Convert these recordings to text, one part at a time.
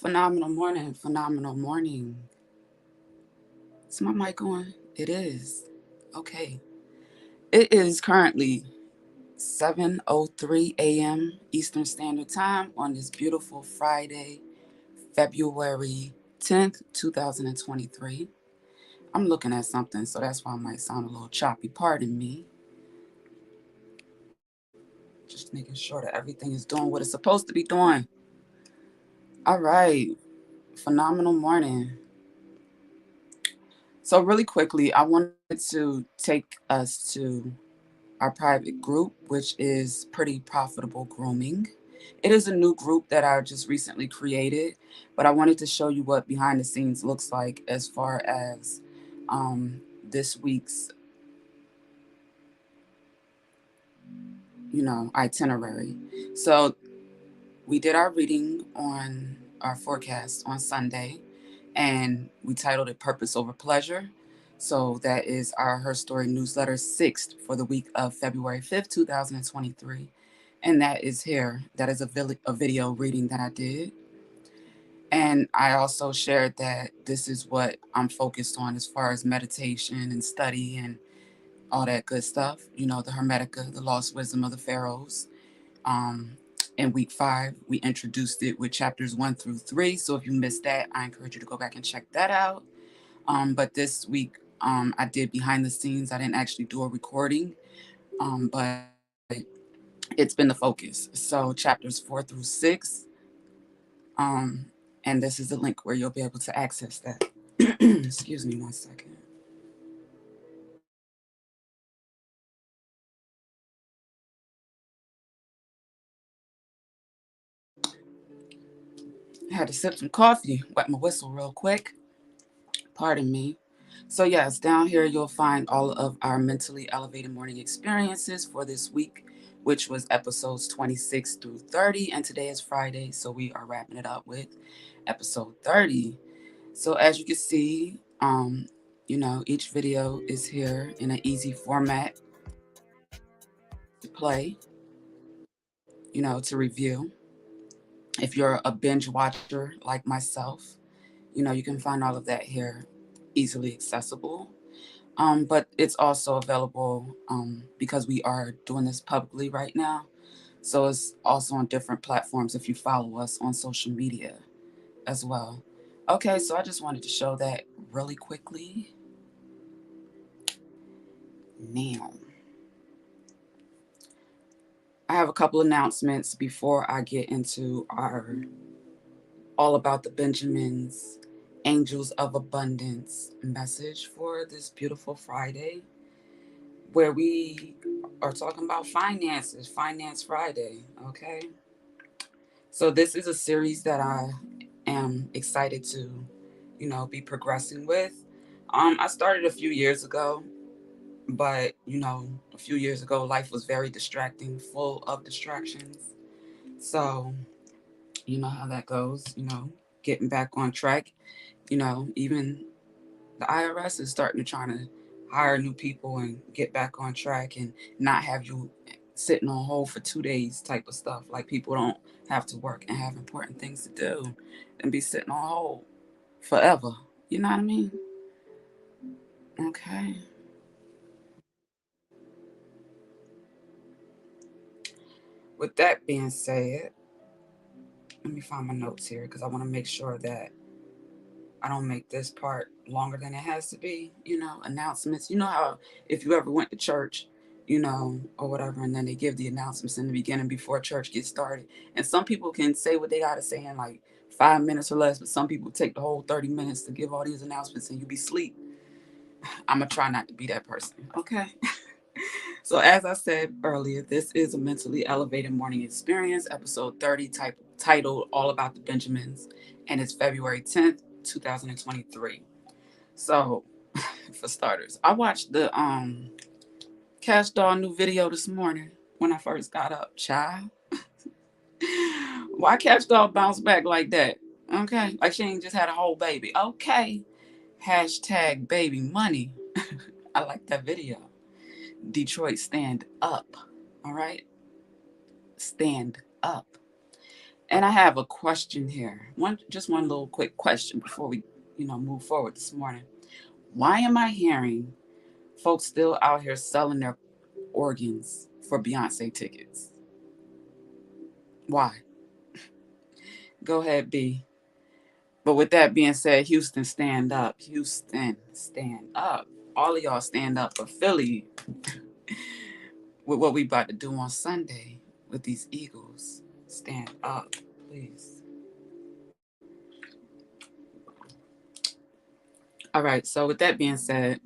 Phenomenal morning, phenomenal morning. Is my mic on? It is. Okay. It is currently 7:03 a.m. Eastern Standard Time on this beautiful Friday, February 10th, 2023. I'm looking at something, so that's why I might sound a little choppy. Pardon me. Just making sure that everything is doing what it's supposed to be doing. All right. Phenomenal morning. So, really quickly, I wanted to take us to our private group, which is Pretty Profitable Grooming. It is a new group that I just recently created, but I wanted to show you what behind the scenes looks like as far as um, this week's, itinerary. So we did our reading on our forecast on Sunday, and we titled it Purpose Over Pleasure. So that is our Her Story newsletter sixth for the week of February 5th, 2023. And that is here. That is a video reading that I did. And I also shared that this is what I'm focused on as far as meditation and study and all that good stuff. You know, the Hermetica, the lost wisdom of the pharaohs. Um, in week 5, we introduced it with chapters 1 through 3. So if you missed that, I encourage you to go back and check that out. But this week, I did behind the scenes. I didn't actually do a recording, but it's been the focus. So chapters 4 through 6, um, and this is the link where you'll be able to access that. Excuse me 1 second. I had to sip some coffee, wet my whistle real quick. Pardon me. So, yes, down here you'll find all of our mentally elevated morning experiences for this week, which was episodes 26 through 30. And today is Friday, so we are wrapping it up with episode 30. So, as you can see, each video is here in an easy format to play, to review. If you're a binge watcher like myself, you can find all of that here easily accessible. But it's also available because we are doing this publicly right now. So it's also on different platforms if you follow us on social media as well. Okay, so I just wanted to show that really quickly. Now, I have a couple announcements before I get into our All About the Benjamins Angels of Abundance message for this beautiful Friday, where we are talking about finances, Finance Friday. Okay. So, this is a series that I am excited to, be progressing with. I started a few years ago, but, a few years ago, life was very distracting, full of distractions. So, you know how that goes, getting back on track. Even the IRS is starting to try to hire new people and get back on track and not have you sitting on hold for 2 days type of stuff. Like people don't have to work and have important things to do and be sitting on hold forever. You know what I mean? Okay. With that being said, let me find my notes here because I want to make sure that I don't make this part longer than it has to be. Announcements. You know how if you ever went to church, or whatever, and then they give the announcements in the beginning before church gets started. And some people can say what they got to say in like 5 minutes or less, but some people take the whole 30 minutes to give all these announcements and you be asleep. I'm going to try not to be that person. Okay. So, as I said earlier, this is a mentally elevated morning experience, episode 30, titled All About the Benjamins, and it's February 10th, 2023. So, for starters, I watched the Cash Doll new video this morning when I first got up. Child, why Cash Doll bounce back like that? Okay, like she ain't just had a whole baby. Okay, hashtag baby money. I like that video. Detroit stand up. All right, stand up. And I have a question here. Just one little quick question before we, move forward this morning. Why am I hearing folks still out here selling their organs for Beyonce tickets? Why? Go ahead, B. But with that being said, Houston, stand up. Houston, stand up. All of y'all stand up for Philly with what we about to do on Sunday with these Eagles. Stand up, please. All right. So with that being said,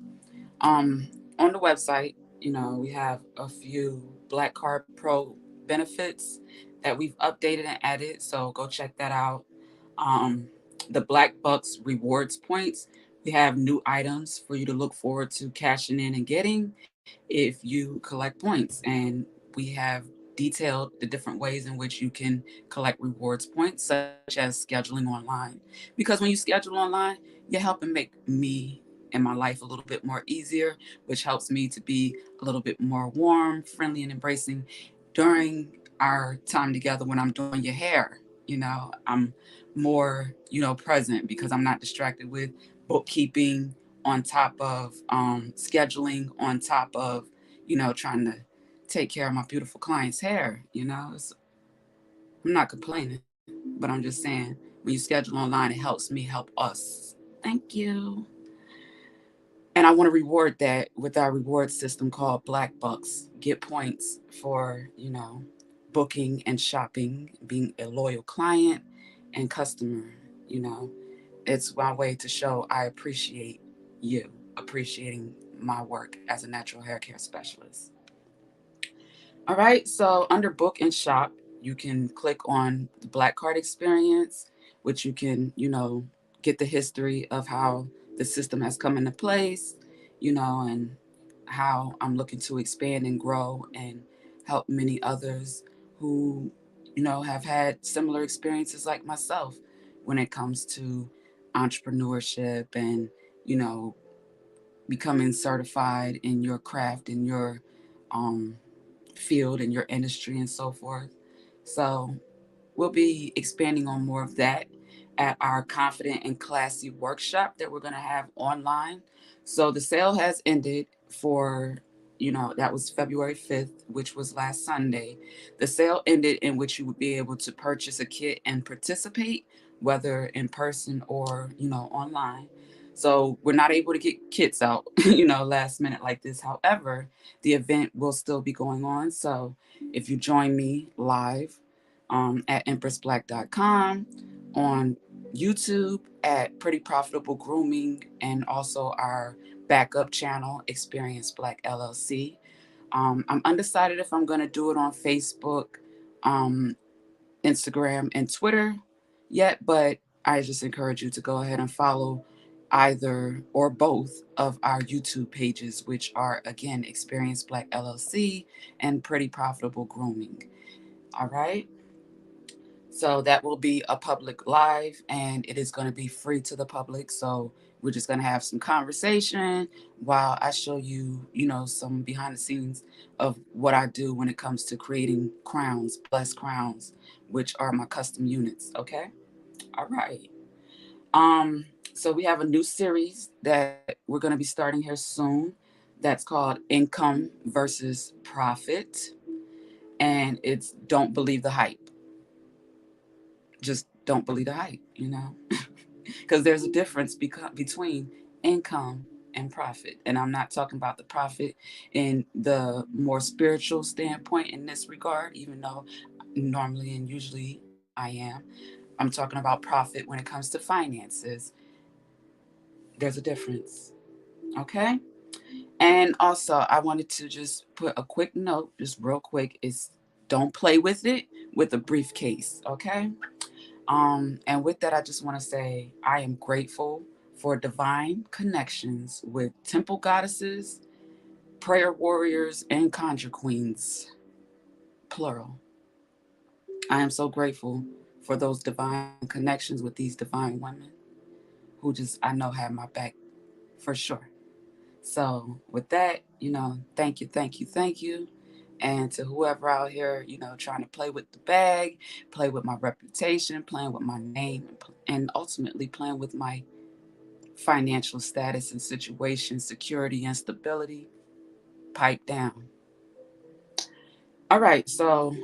um, on the website, we have a few Black Card Pro benefits that we've updated and added. So go check that out. Um, the Black Bucks rewards points. We have new items for you to look forward to cashing in and getting if you collect points. And we have detailed the different ways in which you can collect rewards points, such as scheduling online. Because when you schedule online, you're helping make me and my life a little bit more easier, which helps me to be a little bit more warm, friendly, and embracing during our time together when I'm doing your hair. I'm more, present because I'm not distracted with bookkeeping on top of scheduling on top of, trying to take care of my beautiful client's hair. I'm not complaining, but I'm just saying when you schedule online, it helps me help us. Thank you. And I want to reward that with our reward system called Black Bucks. Get points for, booking and shopping, being a loyal client and customer. You know, it's my way to show I appreciate you, appreciating my work as a natural hair care specialist. All right, so under book and shop, you can click on the Black Card experience, which you can, get the history of how the system has come into place, and how I'm looking to expand and grow and help many others who, have had similar experiences like myself when it comes to entrepreneurship and, you know, becoming certified in your craft, in your um, field and your industry and so forth. So we'll be expanding on more of that at our Confident and Classy workshop that we're going to have online. So the sale has ended for, that was February 5th, which was last Sunday. The sale ended in which you would be able to purchase a kit and participate, whether in person or, online. So we're not able to get kits out, last minute like this. However, the event will still be going on. So if you join me live at empressblack.com, on YouTube at Pretty Profitable Grooming, and also our backup channel, Experience Black LLC. I'm undecided if I'm going to do it on Facebook, um, Instagram, and Twitter yet, but I just encourage you to go ahead and follow either or both of our YouTube pages, which are again Experience Black LLC and Pretty Profitable Grooming. All right. So that will be a public live and it is going to be free to the public. So we're just going to have some conversation while I show you, some behind the scenes of what I do when it comes to creating crowns, blessed crowns, which are my custom units. Okay. All right. Um, so we have a new series that we're going to be starting here soon. That's called Income versus Profit. And it's Don't Believe the Hype. Just don't believe the hype. Because there's a difference between income and profit. And I'm not talking about the profit in the more spiritual standpoint in this regard, even though normally and usually I am. I'm talking about profit when it comes to finances. There's a difference. Okay. And also, I wanted to just put a quick note, just real quick, is don't play with it with a briefcase. Okay. And with that, I just want to say I am grateful for divine connections with temple goddesses, prayer warriors, and conjure queens, plural. I am so grateful for those divine connections with these divine women who just, I know, have my back for sure. So, with that, thank you, thank you, thank you. And to whoever out here, trying to play with the bag, play with my reputation, playing with my name, and ultimately playing with my financial status and situation, security and stability, pipe down. All right, so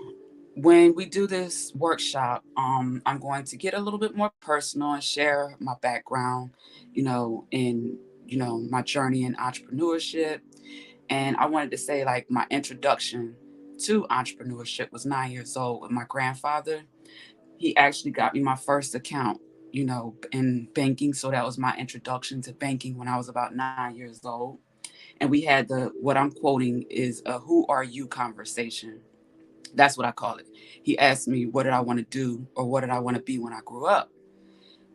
when we do this workshop, I'm going to get a little bit more personal and share my background, in my journey in entrepreneurship. And I wanted to say, like, my introduction to entrepreneurship was 9 years old with my grandfather. He actually got me my first account, in banking. So that was my introduction to banking when I was about 9 years old. And we had what I'm quoting is a "who are you" conversation. That's what I call it. He asked me, what did I want to do or what did I want to be when I grew up?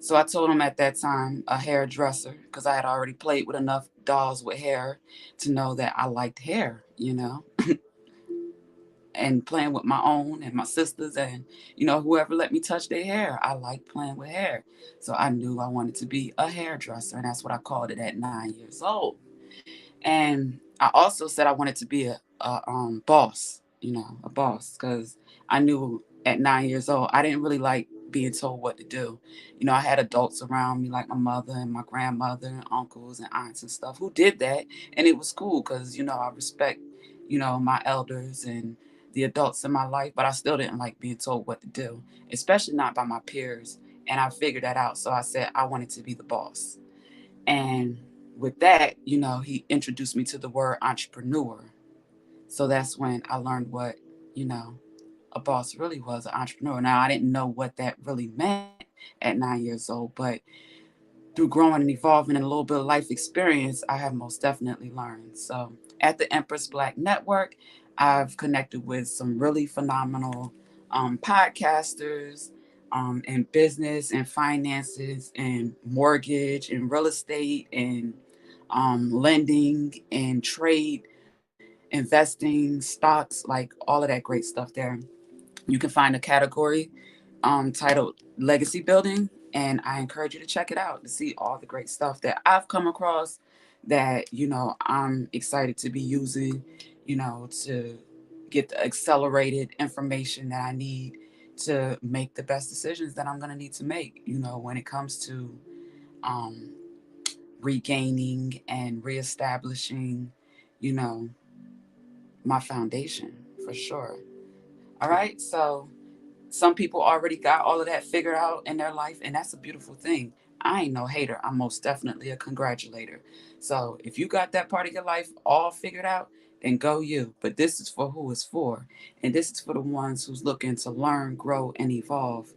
So I told him at that time a hairdresser because I had already played with enough dolls with hair to know that I liked hair, and playing with my own and my sisters and, whoever let me touch their hair. I liked playing with hair. So I knew I wanted to be a hairdresser, and that's what I called it at 9 years old. And I also said I wanted to be a boss, a boss, because I knew at 9 years old I didn't really like being told what to do. I had adults around me like my mother and my grandmother and uncles and aunts and stuff who did that, and it was cool because I respect my elders and the adults in my life, but I still didn't like being told what to do, especially not by my peers. And I figured that out, so I said I wanted to be the boss. And with that, he introduced me to the word entrepreneur. So that's when I learned what, you know, a boss really was, an entrepreneur. Now, I didn't know what that really meant at 9 years old, but through growing and evolving and a little bit of life experience, I have most definitely learned. So at the Empress Black Network, I've connected with some really phenomenal podcasters in business and finances and mortgage and real estate and lending and trade, investing, stocks, like all of that great stuff there. You can find a category titled Legacy Building, and I encourage you to check it out to see all the great stuff that I've come across that, I'm excited to be using, to get the accelerated information that I need to make the best decisions that I'm going to need to make, when it comes to um, regaining and reestablishing, you know, my foundation for sure. All right. So some people already got all of that figured out in their life, and that's a beautiful thing. I ain't no hater. I'm most definitely a congratulator. So if you got that part of your life all figured out, then go you. But this is for who it's for. And this is for the ones who's looking to learn, grow, and evolve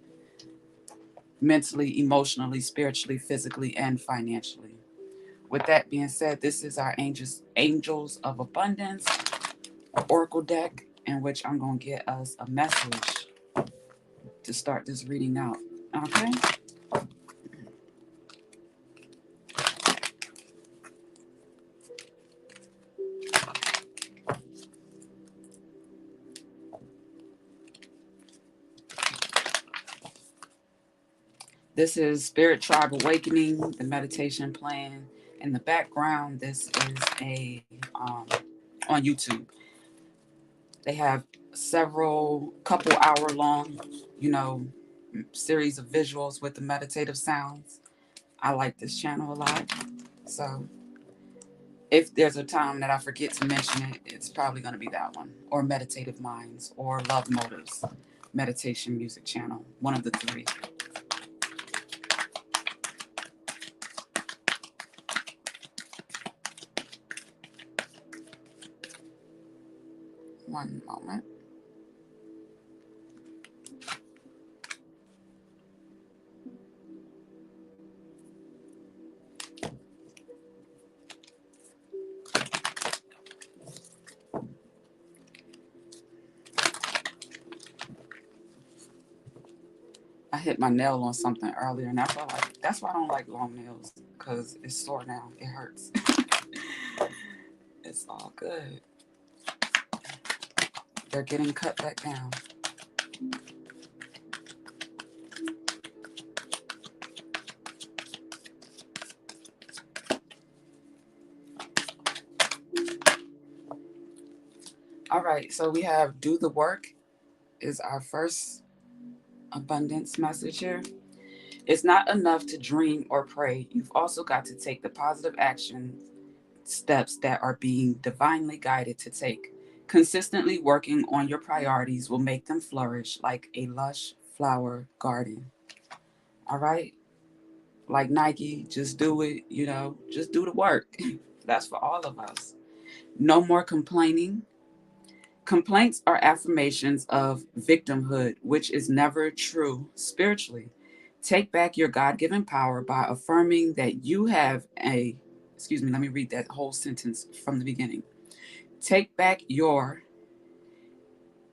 mentally, emotionally, spiritually, physically, and financially. With that being said, this is our Angels of Abundance Oracle deck, in which I'm going to get us a message to start this reading out. Okay? This is Spirit Tribe Awakening, the meditation plan. In the background, this is a on YouTube. They have several couple hour long, you know, series of visuals with the meditative sounds. I like this channel a lot. So if there's a time that I forget to mention it, it's probably going to be that one, or Meditative Minds, or Love Motives meditation music channel. One of the three. One moment. I hit my nail on something earlier, and that's why I don't like long nails, because it's sore now. It hurts. It's all good. They're getting cut back down. All right, so we have do the work is our first abundance message here. It's not enough to dream or pray. You've also got to take the positive action steps that are being divinely guided to take. Consistently working on your priorities will make them flourish like a lush flower garden. All right? Like Nike, just do it, just do the work. That's for all of us. No more complaining. Complaints are affirmations of victimhood, which is never true spiritually. Take back your God given power by affirming that you have a, excuse me, let me read that whole sentence from the beginning. Take back your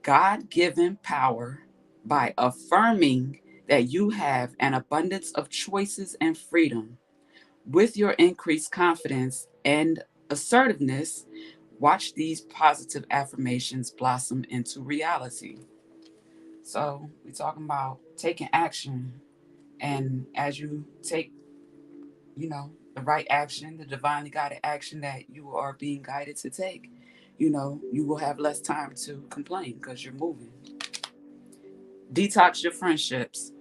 God given power by affirming that you have an abundance of choices and freedom. With your increased confidence and assertiveness, watch these positive affirmations blossom into reality. So, we're talking about taking action. And as you take, the right action, the divinely guided action that you are being guided to take, you will have less time to complain because you're moving. Detox your friendships.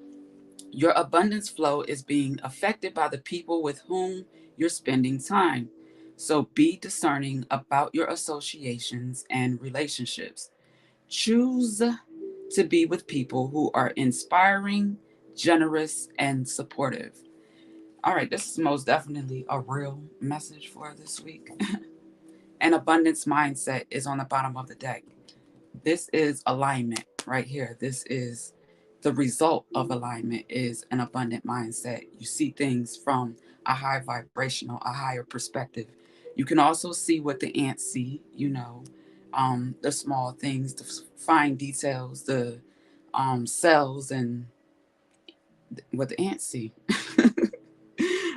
Your abundance flow is being affected by the people with whom you're spending time. So be discerning about your associations and relationships. Choose to be with people who are inspiring, generous, and supportive. All right, this is most definitely a real message for this week. An abundance mindset is on the bottom of the deck. This is alignment right here. This is the result of alignment is an abundant mindset. You see things from a high vibrational, a higher perspective. You can also see what the ants see, the small things, the fine details, the cells and what the ants see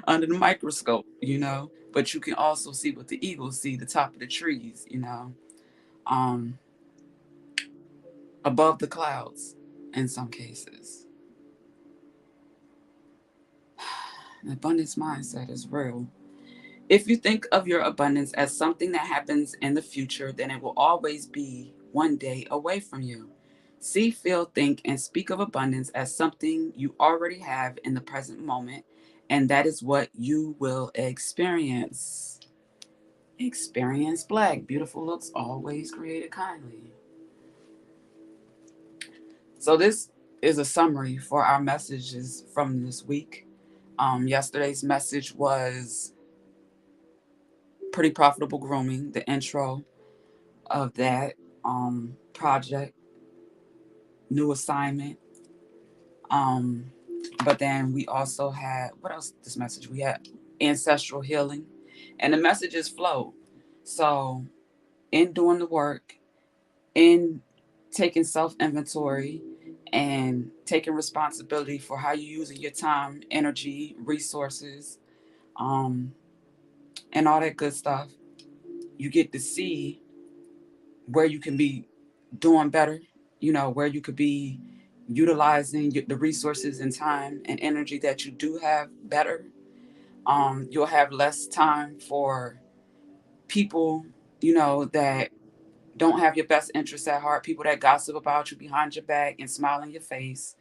under the microscope, But you can also see what the eagles see, the top of the trees, um, above the clouds in some cases. An abundance mindset is real. If you think of your abundance as something that happens in the future, then it will always be one day away from you. See, feel, think, and speak of abundance as something you already have in the present moment, and that is what you will experience. Experience Black. Beautiful looks always created kindly. So, this is a summary for our messages from this week. Yesterday's message was pretty profitable grooming, the intro of that project, new assignment. Um, but then we also had, what else? This message we had ancestral healing, and the messages flow. So, in doing the work, in taking self inventory, and taking responsibility for how you're using your time, energy, resources, um, and all that good stuff, you get to see where you can be doing better, where you could be utilizing the resources and time and energy that you do have better. You'll have less time for people, that don't have your best interests at heart, people that gossip about you behind your back and smile in your face,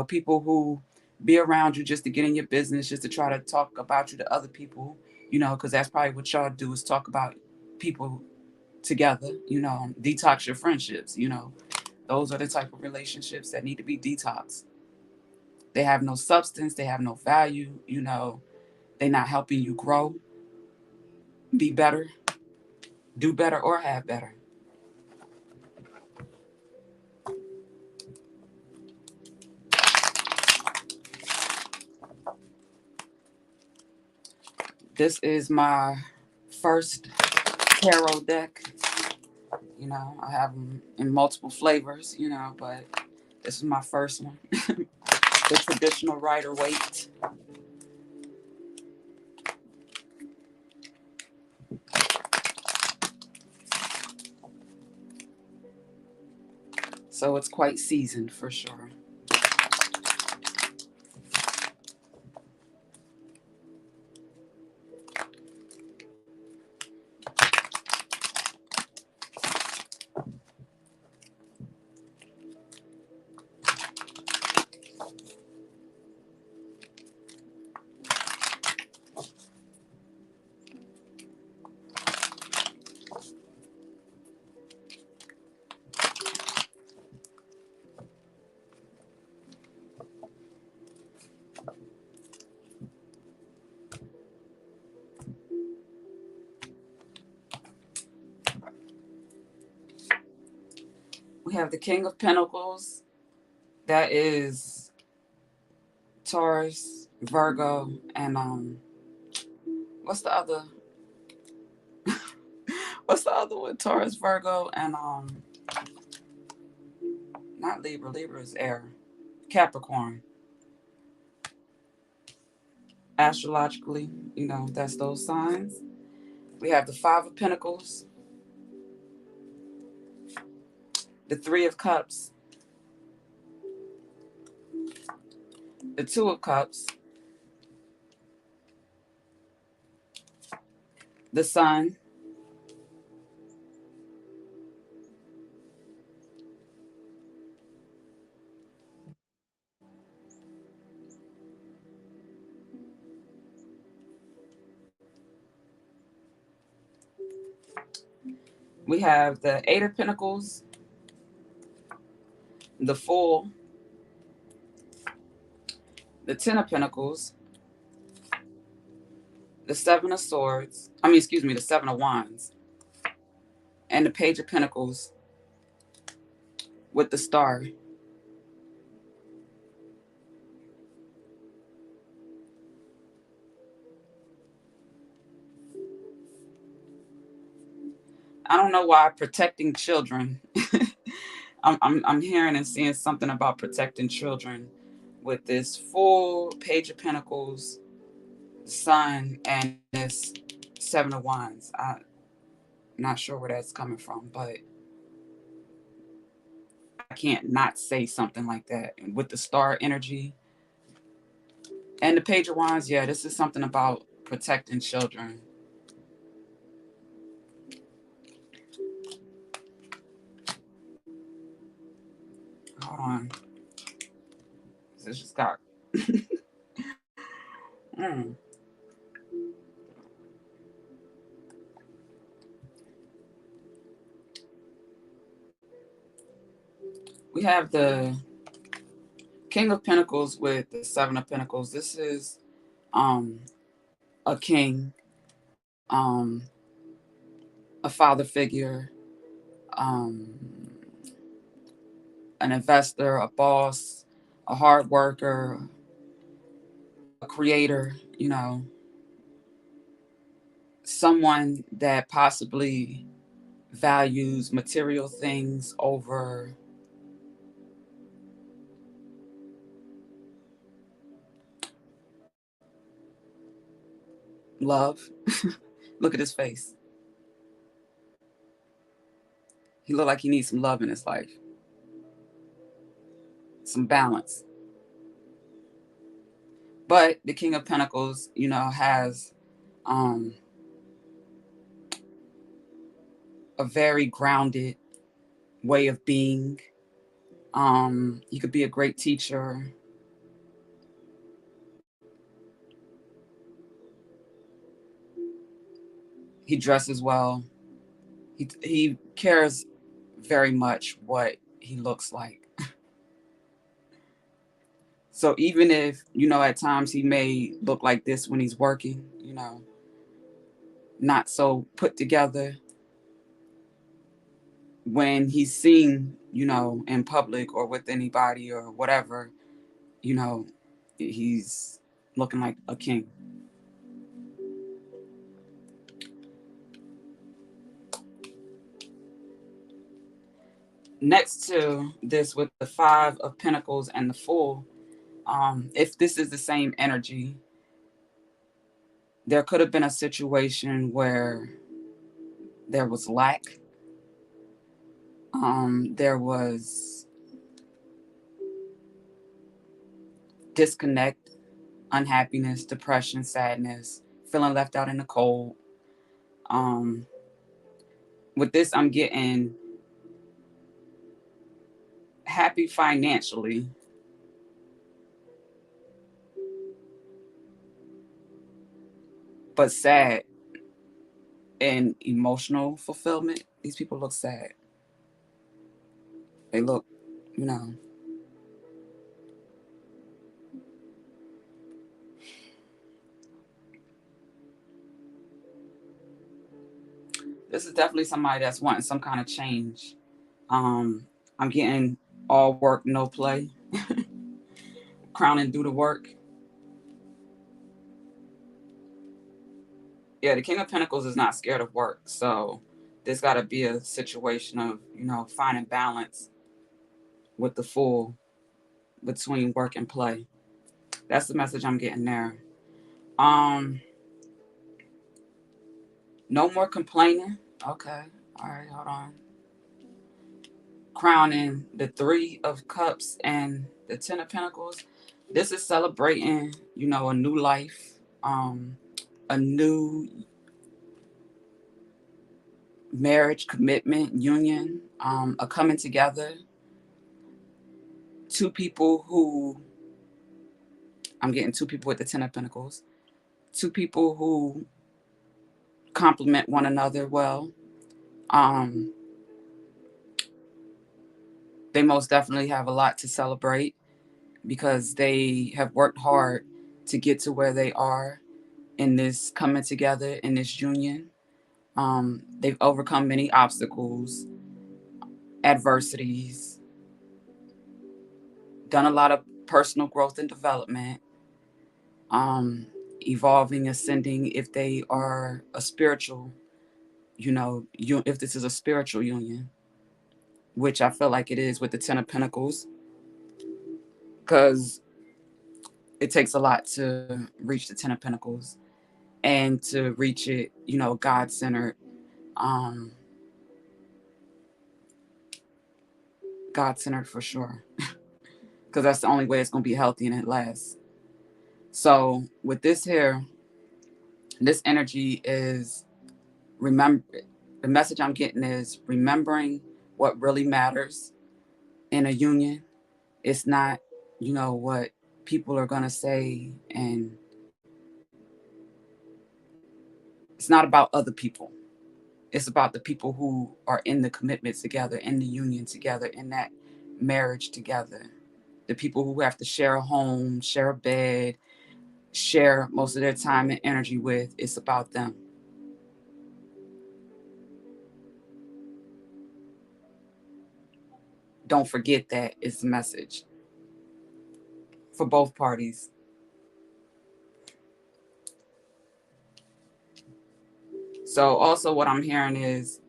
people who be around you just to get in your business, just to try to talk about you to other people, because that's probably what y'all do is talk about people together, detox your friendships, those are the type of relationships that need to be detoxed. They have no substance, they have no value, they're not helping you grow, be better, do better, or have better. This is my first tarot deck. I have them in multiple flavors, but this is my first one. The traditional Rider Waite. So it's quite seasoned for sure. We have the King of Pentacles. That is Taurus, Virgo, and what's the other? What's the other one? Taurus, Virgo, and not Libra. Libra is air. Capricorn. Astrologically, that's those signs. We have the Five of Pentacles, the Three of Cups, the Two of Cups, the Sun, we have the Eight of Pentacles, the Fool, the Ten of Pentacles, the Seven of Swords, the Seven of Wands, and the Page of Pentacles with the Star. I don't know why protecting children. I'm hearing and seeing something about protecting children with this full Page of Pentacles, Sun, and this Seven of Wands. I'm not sure where that's coming from, but I can't not say something like that. And with the Star energy and the Page of Wands, yeah, this is something about protecting children. Hold on. This just got. mm. We have the King of Pentacles with the Seven of Pentacles. This is um a king, um, a father figure, um, an investor, a boss, a hard worker, a creator, someone that possibly values material things over love. Look at his face. He look like he needs some love in his life, some balance. But the King of Pentacles, has um, a very grounded way of being. He could be a great teacher. He dresses well. He cares very much what he looks like. So even if, at times he may look like this when he's working, not so put together, when he's seen, in public or with anybody or whatever, you know, he's looking like a king. Next to this, with the Five of Pentacles and the Fool, if this is the same energy, there could have been a situation where there was lack, there was disconnect, unhappiness, depression, sadness, feeling left out in the cold. Um, with this, I'm getting happy financially, but sad in emotional fulfillment. These people look sad. They look, you know, this is definitely somebody that's wanting some kind of change. I'm getting all work, no play. Crown and do the work. Yeah, the King of Pentacles is not scared of work. So there's got to be a situation of, finding balance with the Fool between work and play. That's the message I'm getting there. Um, no more complaining. Okay. All right, hold on. Crowning the Three of Cups and the Ten of Pentacles. This is celebrating, a new life, a new marriage, commitment, union, a coming together. Two people who, I'm getting two people with the Ten of Pentacles, two people who complement one another well. Um, they most definitely have a lot to celebrate because they have worked hard to get to where they are in this coming together, in this union. They've overcome many obstacles, adversities, done a lot of personal growth and development, um, evolving, ascending if they are a spiritual, if this is a spiritual union, which I feel like it is with the Ten of Pentacles, because it takes a lot to reach the Ten of Pentacles and to reach it, God centered, um, God centered for sure, because that's the only way it's going to be healthy and it lasts. So with this here, this energy is remember. The message I'm getting is remembering what really matters in a union. It's not, what people are gonna say, and it's not about other people. It's about the people who are in the commitment together, in the union together, in that marriage together. The people who have to share a home, share a bed, share most of their time and energy with. It's about them. Don't forget that is the message for both parties. So also what I'm hearing is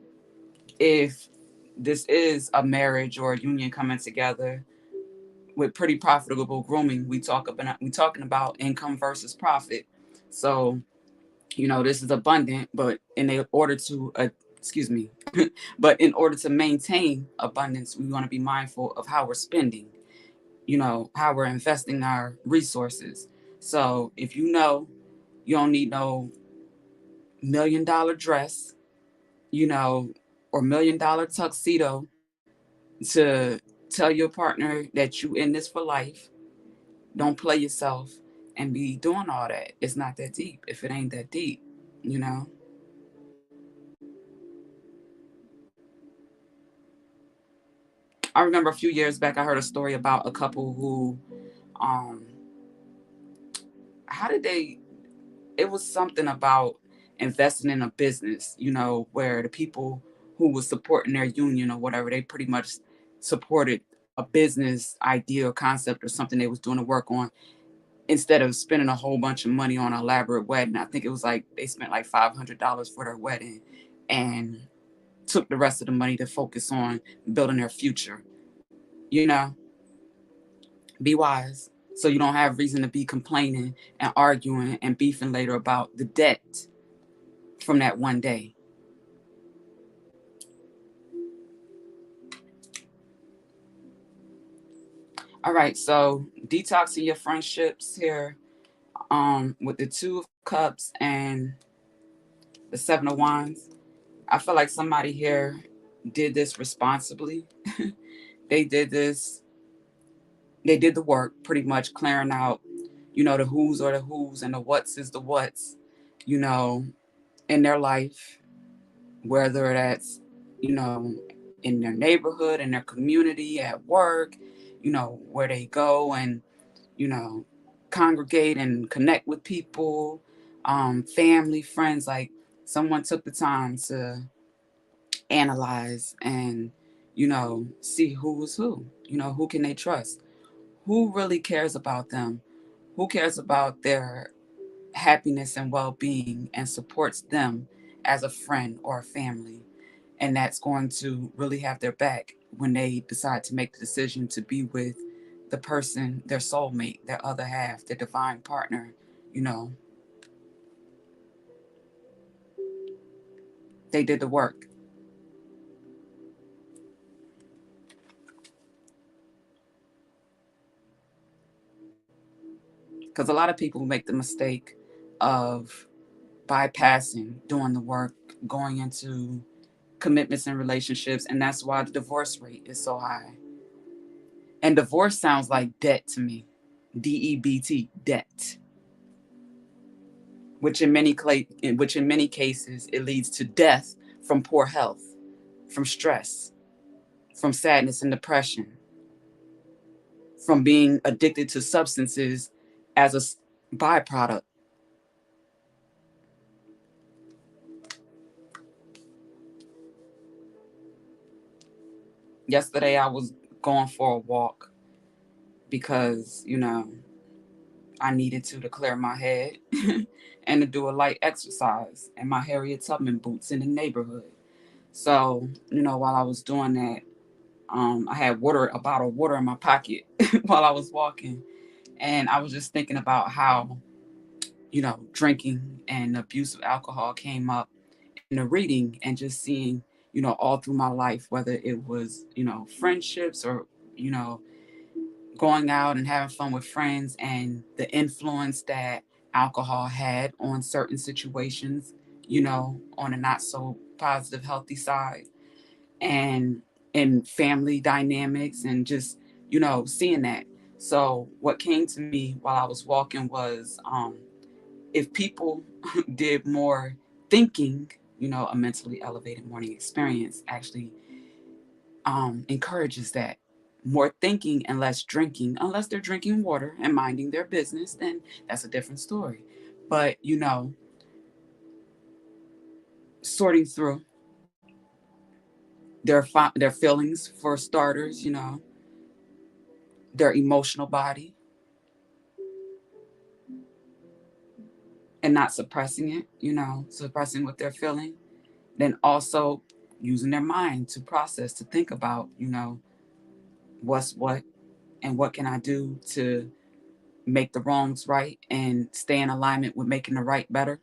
if this is a marriage or a union coming together with pretty profitable grooming, we talking about income versus profit. So, this is abundant, but in order to excuse me, but in order to maintain abundance, we want to be mindful of how we're spending, how we're investing our resources. So if you don't need no $1 million dress, or $1 million tuxedo to tell your partner that you in this for life. Don't play yourself and be doing all that. It's not that deep if it ain't that deep, you know? I remember a few years back, I heard a story about a couple who, um, how did they, it was something about investing in a business, where the people who was supporting their union or whatever, they pretty much supported a business idea or concept or something they was doing to work on instead of spending a whole bunch of money on an elaborate wedding. I think it was like they spent like $500 for their wedding and took the rest of the money to focus on building their future. You know, be wise so you don't have reason to be complaining and arguing and beefing later about the debt from that one day. All right, so detoxing your friendships here, with the Two of Cups and the Seven of Wands. I feel like somebody here did this responsibly. they did this, they did the work pretty much clearing out, the who's are the who's and the what's is the what's, you know, in their life, whether that's, you know, in their neighborhood, in their community, at work, where they go and, you know, congregate and connect with people, family, friends. Like someone took the time to analyze and, see who is who, who can they trust, who really cares about them, who cares about their happiness and well-being and supports them as a friend or a family, and that's going to really have their back when they decide to make the decision to be with the person, their soulmate, their other half, their divine partner. you know they did the work. Because a lot of people make the mistake of bypassing doing the work, going into commitments and relationships, and that's why the divorce rate is so high. And divorce sounds like debt to me. DEBT, debt, which in many cases it leads to death from poor health, from stress, from sadness and depression, from being addicted to substances as a byproduct. Yesterday I was going for a walk because, I needed to clear my head and to do a light exercise in my Harriet Tubman boots in the neighborhood. So, while I was doing that, I had a bottle of water in my pocket while I was walking. And I was just thinking about how, drinking and abuse of alcohol came up in the reading, and just seeing, all through my life, whether it was, friendships or, you know, going out and having fun with friends, and the influence that alcohol had on certain situations, on a not so positive, healthy side, and in family dynamics, and just, seeing that. So, what came to me while I was walking was, if people did more thinking, a mentally elevated morning experience actually encourages that. More thinking and less drinking, unless they're drinking water and minding their business, then that's a different story. But, sorting through their feelings for starters, their emotional body, and not suppressing it, suppressing what they're feeling. Then also using their mind to process, to think about, what's what, and what can I do to make the wrongs right and stay in alignment with making the right better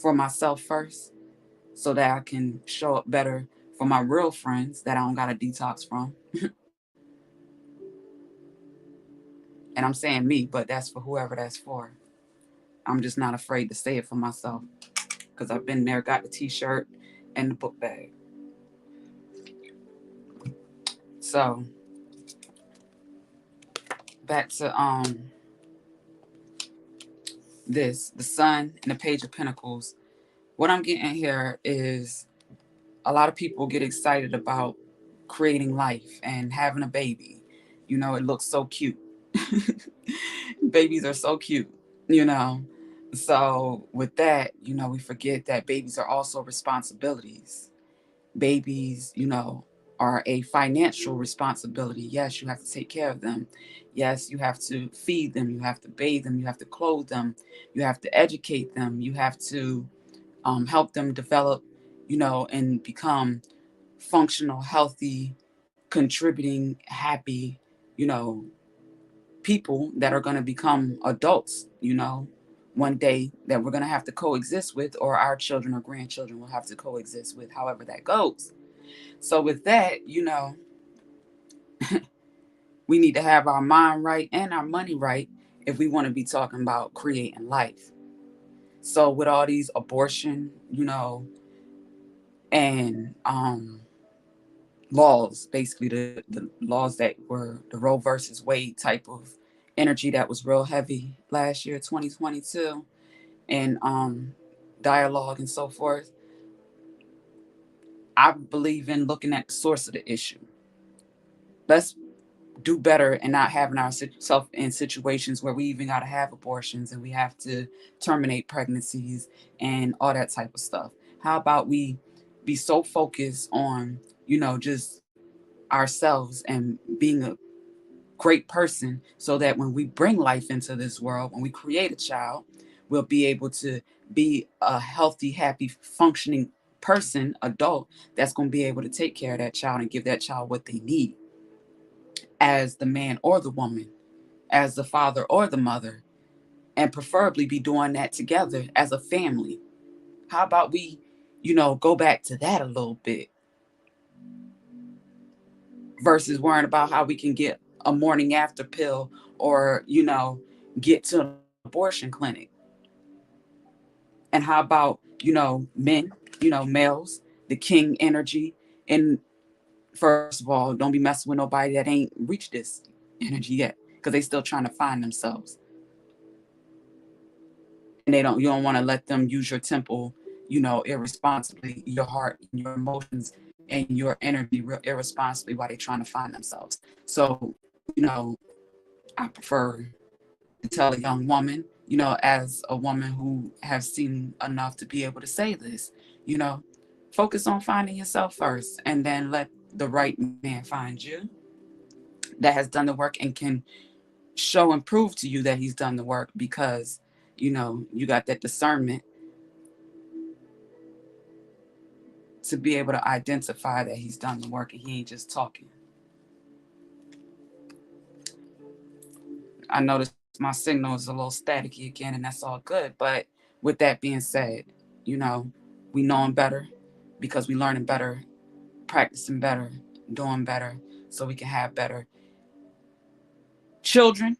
for myself first, so that I can show up better for my real friends that I don't got to detox from. And I'm saying me, but that's for whoever that's for. I'm just not afraid to say it for myself, because I've been there, got the t-shirt and the book bag. So back to the sun and the page of pentacles. What I'm getting here is a lot of people get excited about creating life and having a baby. It looks so cute. Babies are so cute, you know. So with that, we forget that babies are also responsibilities. Babies, are a financial responsibility. Yes, you have to take care of them. Yes, you have to feed them. You have to bathe them. You have to clothe them. You have to educate them. You have to help them develop, and become functional, healthy, contributing, happy, you know, people that are going to become adults, one day, that we're going to have to coexist with, or our children or grandchildren will have to coexist with, however that goes. So, with that, we need to have our mind right and our money right if we want to be talking about creating life. So, with all these abortion, and laws, basically the laws that were the Roe versus Wade type of energy that was real heavy last year, 2022, and dialogue and so forth. I believe in looking at the source of the issue. Let's do better and not having ourselves in situations where we even got to have abortions and we have to terminate pregnancies and all that type of stuff. How about we be so focused on, just ourselves and being a great person, so that when we bring life into this world, when we create a child, we'll be able to be a healthy, happy, functioning person, adult, that's going to be able to take care of that child and give that child what they need, as the man or the woman, as the father or the mother, and preferably be doing that together as a family. How about we, go back to that a little bit, versus worrying about how we can get a morning after pill, or, get to an abortion clinic. And how about, men, males, the king energy. And first of all, don't be messing with nobody that ain't reached this energy yet, because they still trying to find themselves. And you don't want to let them use your temple, irresponsibly, your heart and your emotions and your energy irresponsibly, while they're trying to find themselves. So, you know, I prefer to tell a young woman, as a woman who has seen enough to be able to say this, you know, focus on finding yourself first, and then let the right man find you, that has done the work and can show and prove to you that he's done the work, because, you got that discernment to be able to identify that he's done the work and he ain't just talking. I noticed my signal is a little staticky again, and that's all good. But with that being said, you know, we knowing better because we learning better, practicing better, doing better, so we can have better children.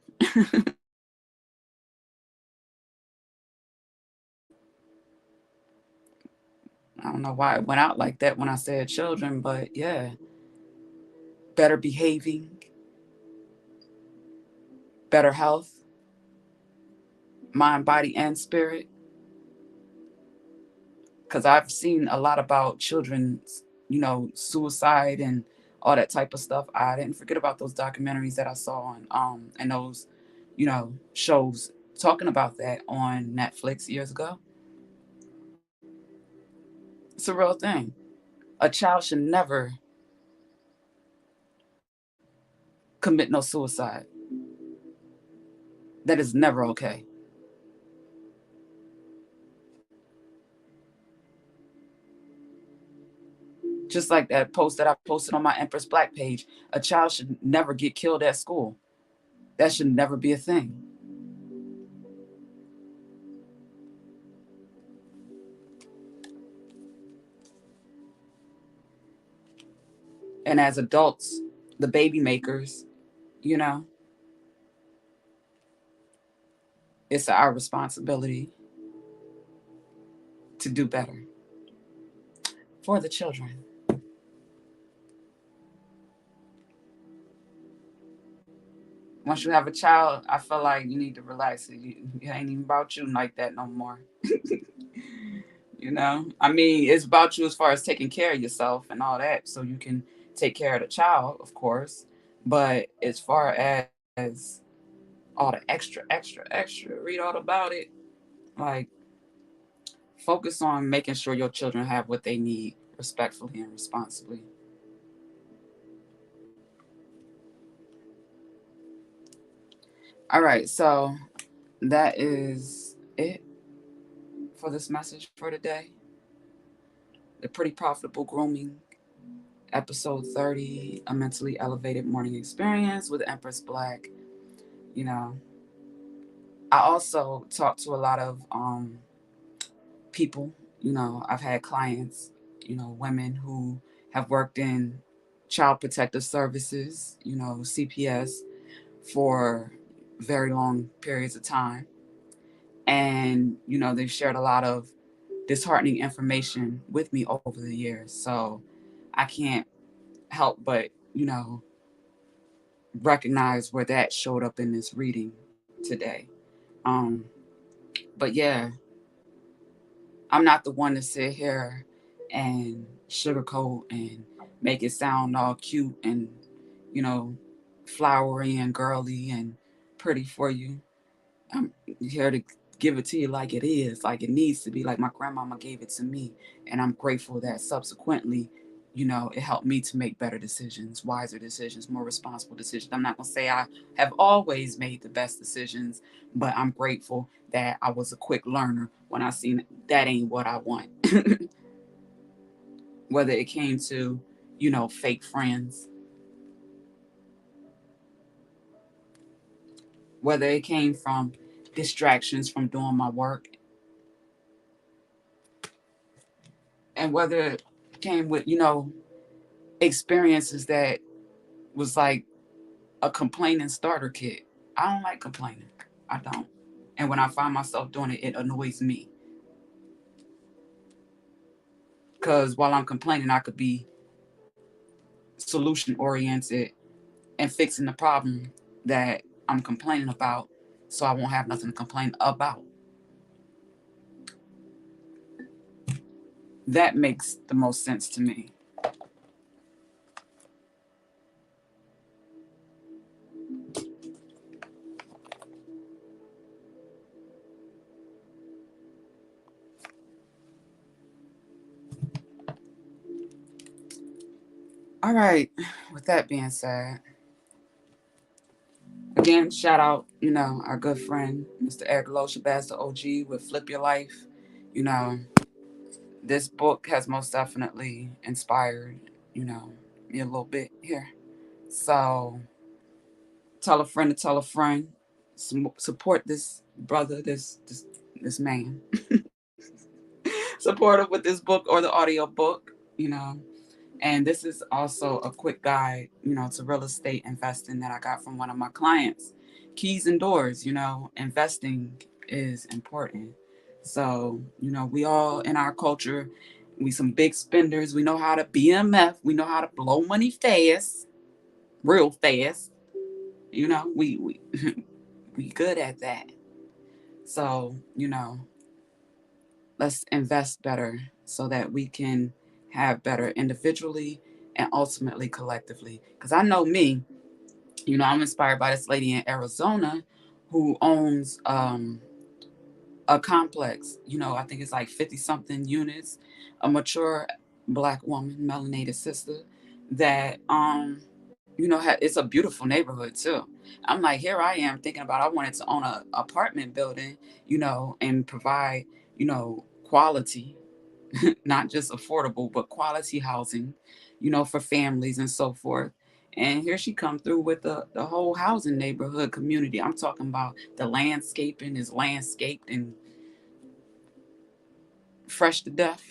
I don't know why it went out like that when I said children, but yeah, better behaving, better health, mind, body, and spirit. Because I've seen a lot about children's, suicide and all that type of stuff. I didn't forget about those documentaries that I saw on, and those, shows talking about that on Netflix years ago. It's a real thing. A child should never commit no suicide. That is never okay. Just like that post that I posted on my Empress Black page, a child should never get killed at school. That should never be a thing. And as adults, the baby makers, you know, it's our responsibility to do better for the children. Once you have a child, I feel like you need to relax. It ain't even about you like that no more. I mean, it's about you as far as taking care of yourself and all that, so you can take care of the child, of course. But as far as all the extra, read all about it. Like, focus on making sure your children have what they need respectfully and responsibly. All right, so that is it for this message for today. The Pretty Profitable Grooming, episode 30, a mentally elevated morning experience with Empress Black. You know, I also talk to a lot of people. I've had clients, women who have worked in child protective services, CPS, for very long periods of time. And, they've shared a lot of disheartening information with me over the years. So I can't help but, recognize where that showed up in this reading today. Um, but yeah, I'm not the one to sit here and sugarcoat and make it sound all cute and, you know, flowery and girly and pretty for you. I'm here to give it to you like it is, like it needs to be, like my grandmama gave it to me. And I'm grateful that subsequently, it helped me to make better decisions, wiser decisions, more responsible decisions. I'm not going to say I have always made the best decisions, but I'm grateful that I was a quick learner when I seen that ain't what I want. Whether it came to, fake friends, whether it came from distractions from doing my work, and whether it came with, experiences that was like a complaining starter kit. I don't like complaining. I don't. And when I find myself doing it, it annoys me. Because while I'm complaining, I could be solution oriented and fixing the problem that I'm complaining about, so I won't have nothing to complain about. That makes the most sense to me. All right. With that being said, again, shout out, our good friend, Mr. Eric Loshabaz, the OG with Flip Your Life. You know, this book has most definitely inspired, me a little bit here. So tell a friend to tell a friend. Support this brother, this man. Support him with this book or the audio book, And this is also a quick guide, to real estate investing that I got from one of my clients. Keys and doors, investing is important. So, we all in our culture, we some big spenders. We know how to BMF. We know how to blow money fast, real fast. We we good at that. So, let's invest better so that we can have better individually and ultimately collectively. Because I know me, I'm inspired by this lady in Arizona who owns a complex. I think it's like 50 something units, a mature black woman, melanated sister that it's a beautiful neighborhood too. I'm like, here I am thinking about I wanted to own a apartment building, and provide, quality, not just affordable, but quality housing, for families and so forth. And here she come through with the whole housing neighborhood community. I'm talking about the landscaping is landscaped and fresh to death,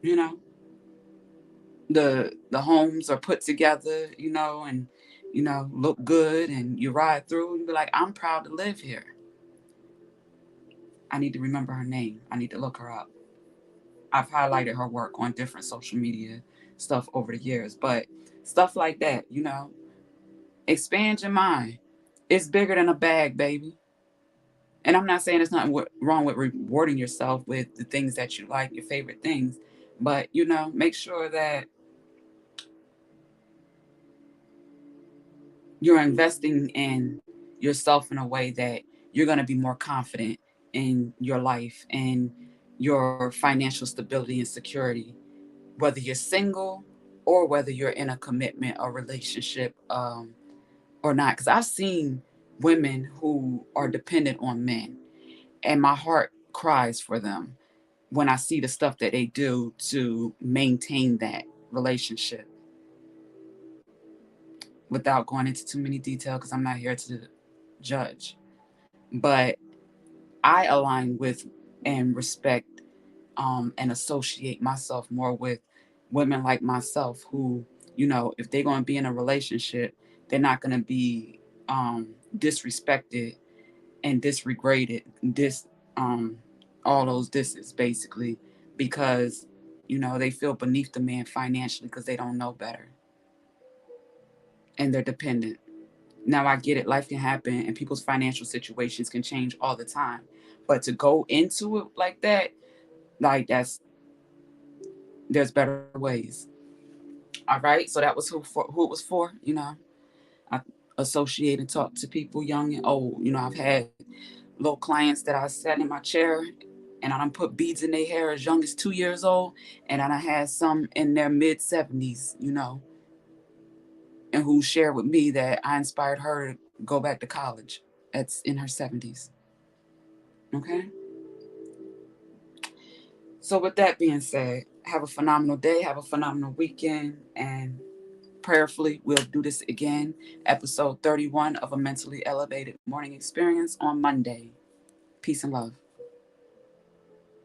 you know. The homes are put together, and look good, and you ride through and be like, I'm proud to live here. I need to remember her name. I need to look her up. I've highlighted her work on different social media stuff over the years, but stuff like that, expand your mind. It's bigger than a bag, baby. And I'm not saying it's not wrong with rewarding yourself with the things that you like, your favorite things, but make sure that you're investing in yourself in a way that you're going to be more confident in your life and your financial stability and security, whether you're single or whether you're in a commitment or relationship, or not. Because I've seen women who are dependent on men, and my heart cries for them when I see the stuff that they do to maintain that relationship. Without going into too many details, because I'm not here to judge, but I align with and respect, and associate myself more with women like myself who, if they're going to be in a relationship, they're not going to be disrespected and disregarded, um, all those disses basically, because they feel beneath the man financially because they don't know better and they're dependent. Now I get it, life can happen and people's financial situations can change all the time. But to go into it like that, like there's better ways. All right. So that was who it was for. I associate and talk to people young and old. I've had little clients that I sat in my chair and I done put beads in their hair as young as 2 years old, and I done had some in their mid 70s, and who shared with me that I inspired her to go back to college. That's in her 70s. Okay. So with that being said, have a phenomenal day, have a phenomenal weekend, and prayerfully we'll do this again, episode 31 of a mentally elevated morning experience on Monday. Peace and love.